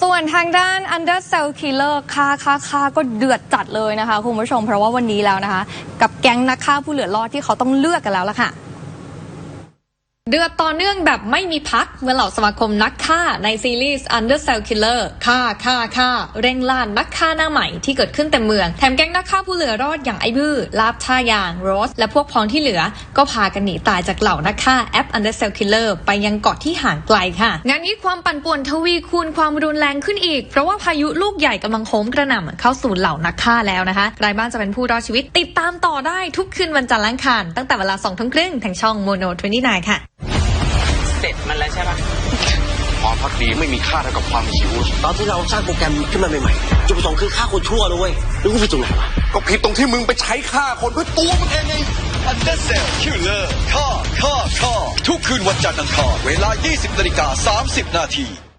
ส่วนทางด้าน Undersell Killer ค่าก็เดือดจัดเลยนะคะคุณผู้ชมเพราะว่าวันนี้แล้วนะคะกับแก๊งนักฆ่าผู้เหลือรอดที่เขาต้องเลือกกันแล้วล่ะค่ะเดือดต่อเนื่องแบบไม่มีพักเมื่อเหล่าสมาคมนักฆ่าในซีรีส์ Undersell Killer ฆ่าเร่งล่านักฆ่าหน้าใหม่ที่เกิดขึ้นเต็มเมืองแถมแก๊งนักฆ่าผู้เหลือรอดอย่างไอ้บื้อลาบท่ายางโรสและพวกพ้องที่เหลือก็พากันหนีตายจากเหล่านักฆ่าแอป Undersell Killer ไปยังเกาะที่ห่างไกลค่ะงานนี้ความปั่นป่วนทวีคูณความรุนแรงขึ้นอีกเพราะว่าพายุลูกใหญ่กำลังโหมกระหน่ำเข้าสู่เหล่านักฆ่าแล้วนะคะใครบ้างจะเป็นผู้รอดชีวิตติดตามต่อได้ทุกคืนวันจันทร์และอังคารตั้งแต่เวลา 20:30 ทางช่อง MONONews ค่ะเสร็จมันแล้วใช่ปะความพักดีไม่มีค่าเท่ากับความหิวตอนที่เราสร้างโปรแกรมขึ้นมาใหม่ๆจุดประสงค์คือฆ่าคนชั่วด้วยแล้วกูผิดตรงไหนวะก็ผิดตรงที่มึงไปใช้ฆ่าคนด้วยตัวมึงเองไง Undersell Killer ฆ่าทุกคืนวันจันทร์อังคารเวลา 20:30 น